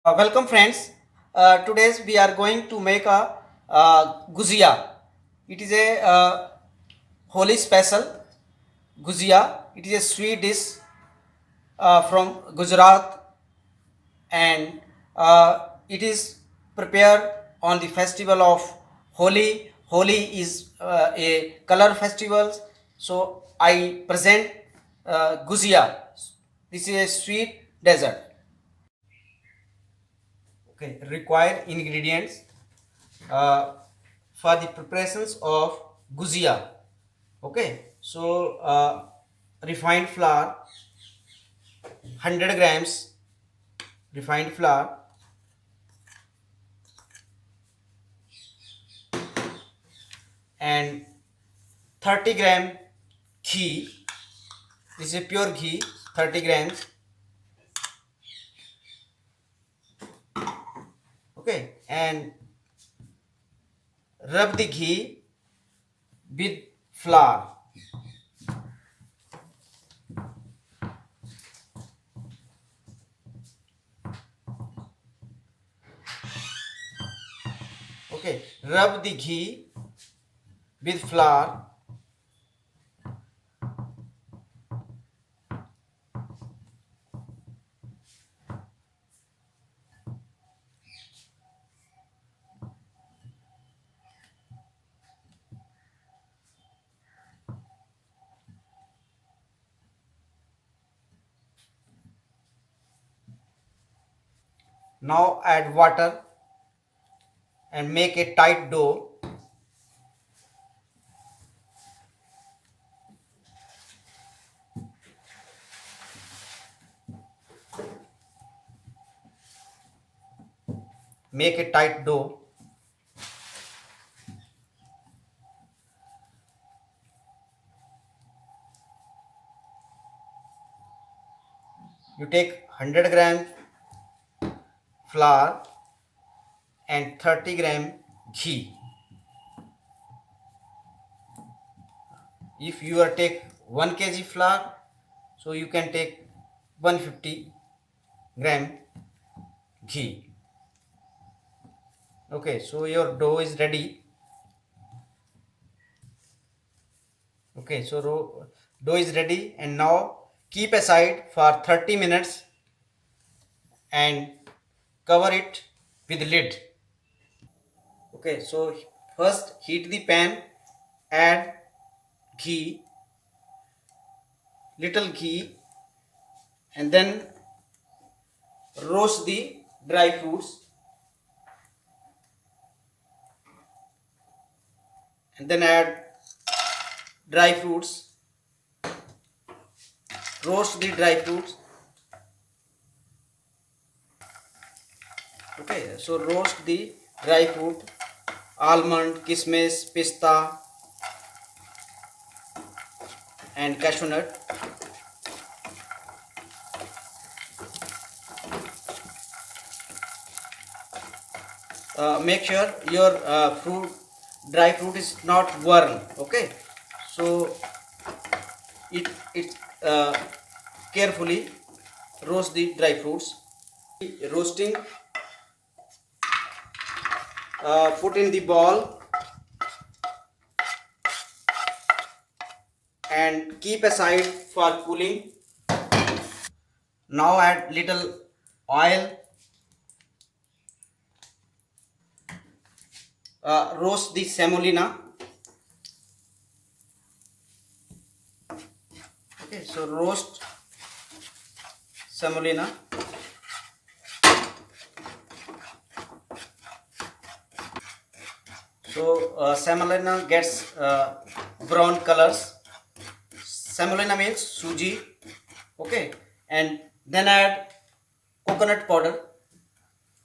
Welcome friends. Today we are going to make a guzia. It is a holy special guzia. It is a sweet dish from Gujarat, and it is prepared on the festival of Holi. Holi is a color festival. So I present guzia. This is a sweet dessert. Okay, required ingredients uh, for the preparations of guzia. Okay, so refined flour, 100 grams refined flour, and 30 gram ghee. This is pure ghee, 30 grams. Okay, and rub the ghee with flour. Okay, rub the ghee with flour. Now add water and make a tight dough. Make a tight dough. You take 100 gram flour and 30 gram ghee. If you are take 1 kg flour, so you can take 150 gram ghee. Okay, so your dough is ready. Okay, so dough is ready, and now keep aside for 30 minutes and cover it with lid. Okay, so first heat the pan, add ghee, little ghee, and then roast the dry fruits, and then add dry fruits, roast the dry fruits. Okay, so roast the dry fruit, almond, kismis, pista, and cashew nut. Make sure your dry fruit is not burned. Okay, so it carefully roast the dry fruits. Roasting, put in the bowl and keep aside for cooling. Now add little oil. Roast the semolina. Okay, so roast semolina. So semolina gets brown colors. Semolina means suji. Okay, and then add coconut powder.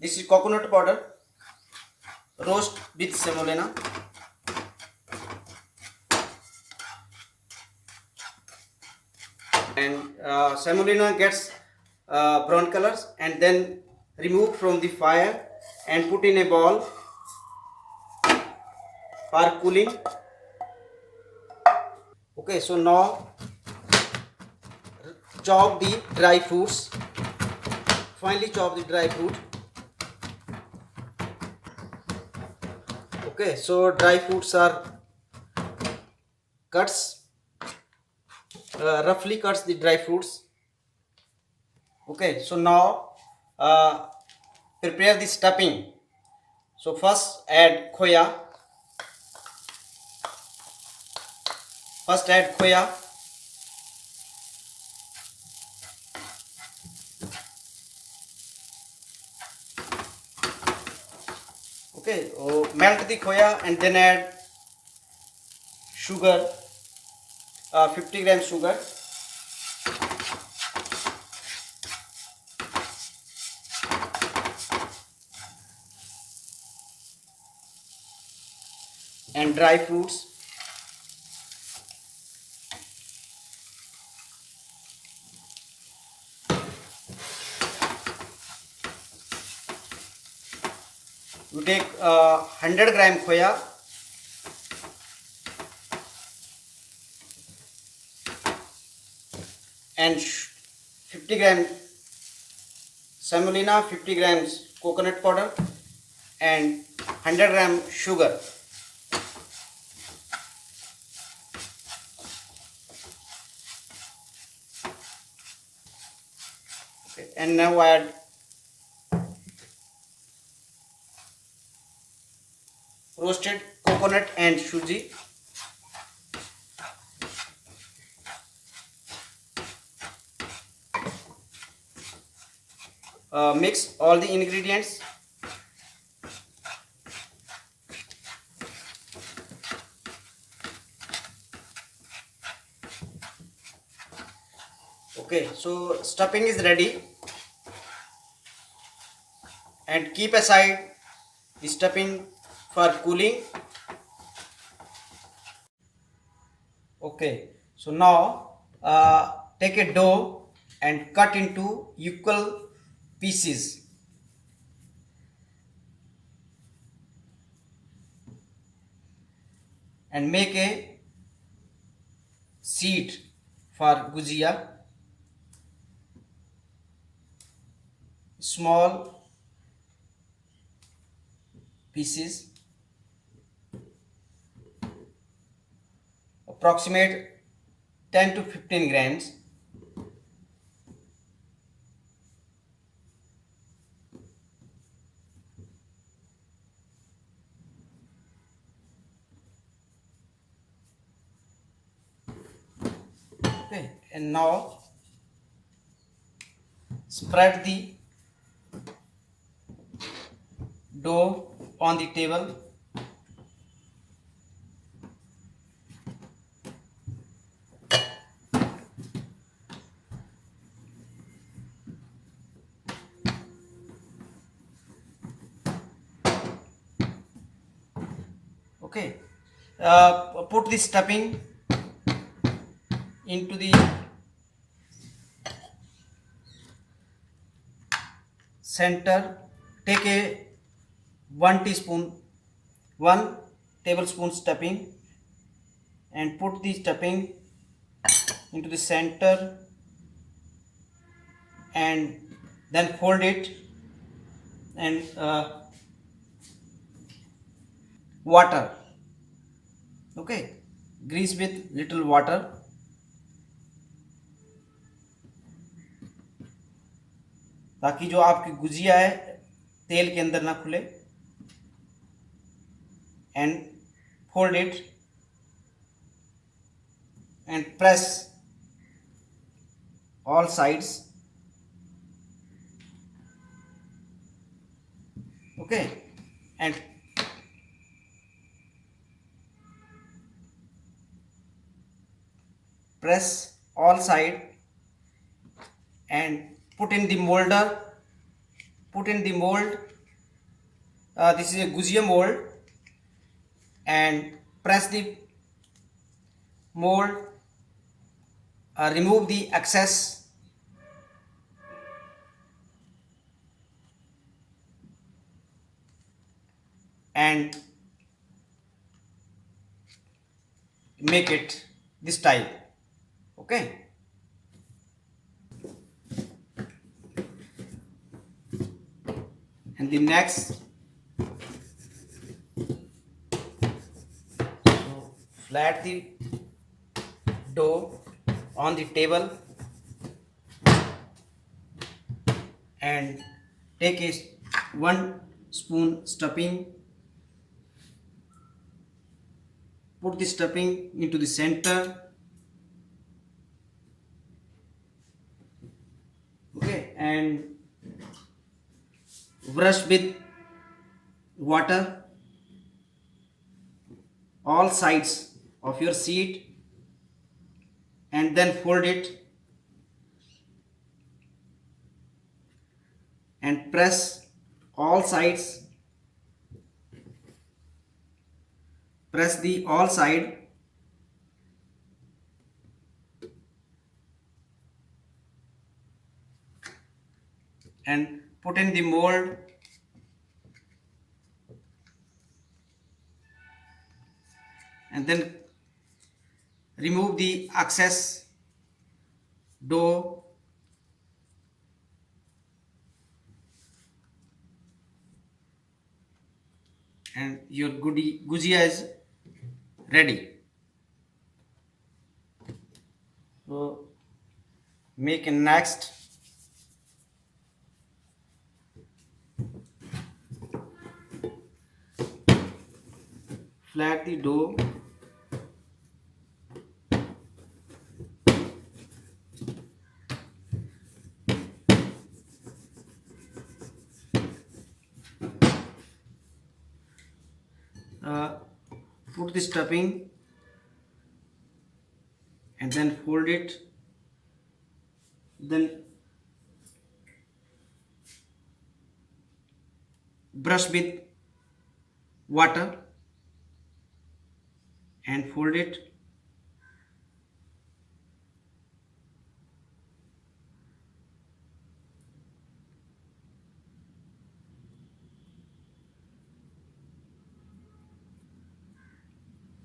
This is coconut powder. Roast with semolina. And semolina gets brown colors, and then remove from the fire and put in a bowl for cooling. Okay, so now chop the dry fruits. Finally chop the dry fruit. Okay, so dry fruits are cuts, roughly cuts the dry fruits. Okay, so now prepare the stuffing. So first add khoya. Okay, melt the khoya and then add sugar, 50 grams sugar, and dry fruits. You take 100 gram khoya and 50 gram semolina, 50 grams coconut powder and 100 gram sugar. Okay, and now add roasted coconut and suji. Mix all the ingredients. Okay, so stuffing is ready, and keep aside the stuffing for cooling. Okay, so now take a dough and cut into equal pieces. And make a seed for gujia. Small pieces, approximate 10 to 15 grams. Okay, and now spread the dough on the table. Okay, put the stuffing into the center. Take a 1 tablespoon stuffing and put the stuffing into the center, and then fold it, and water. Okay, grease with little water. ताकि जो आपकी गुजिया है तेल के अंदर ना खुले. And fold it and press all sides. Okay, and press all side and put in the molder. Put in the mold. This is a gujia mold, and press the mold. Remove the excess. And make it this type. Okay, and the next flat the dough on the table and take a 1 spoon stuffing. Put the stuffing into the center. Okay, and brush with water all sides of your sheet and then fold it and press all sides. Press the all side and put in the mold and then remove the excess dough and your gujia is ready. So make a next. Flat the dough uh, put the stuffing and then fold it, then brush with water and fold it.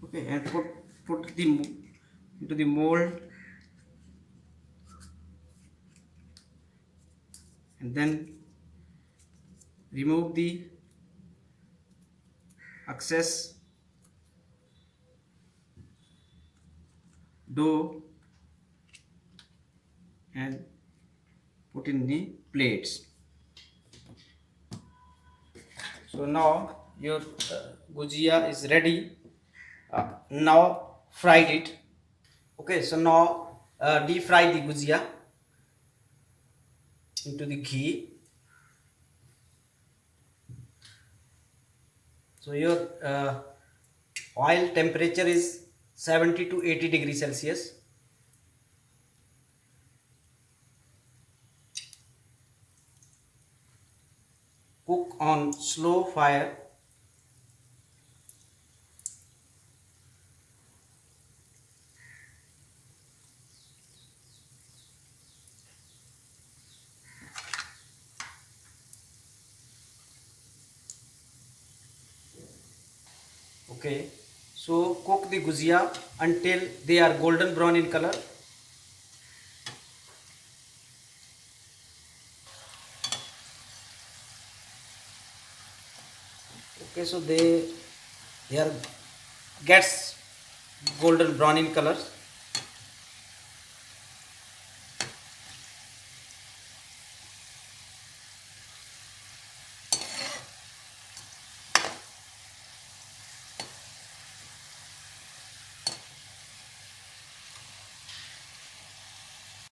Okay, and put the into the mold and then remove the excess dough and put in the plates. So now your gujia is ready. Now fried it. Okay, so now deep fry the gujia into the ghee. So your oil temperature is 70 to 80 degrees Celsius. Cook on slow fire. Okay, so cook the gujia until they are golden brown in color. Okay, so they are gets golden brown in color.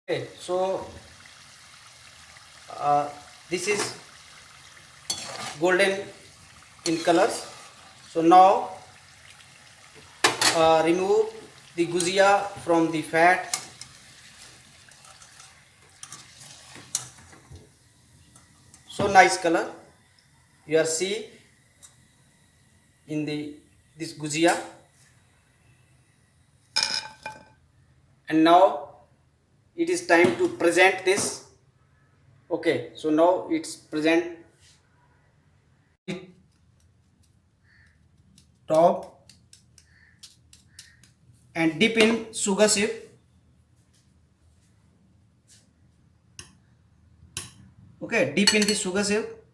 Okay, so this is golden in colors. So now remove the gujia from the fat. So nice color you are see in this gujia. And now it is time to present this. Okay, so now it's present top and dip in sugar syrup. Okay, dip in the sugar syrup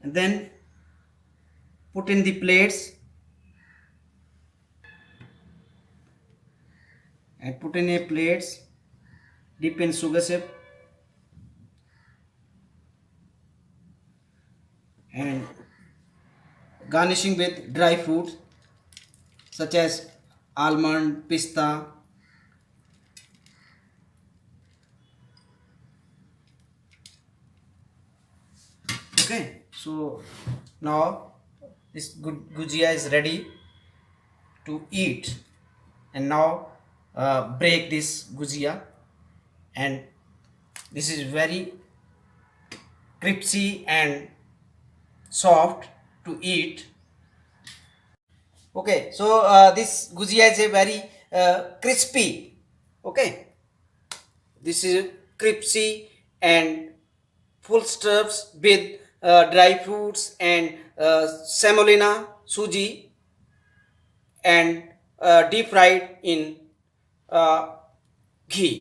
and then put in the plates and put in a plates, dip in sugar syrup and garnishing with dry fruits such as almond, pista. Okay, so now this gujia is ready to eat. And now break this gujia, and this is very crispy and soft to eat. Okay, so this gujia is a very crispy. Okay, this is crispy and full stuffs with dry fruits and semolina, suji, and deep fried in ghee.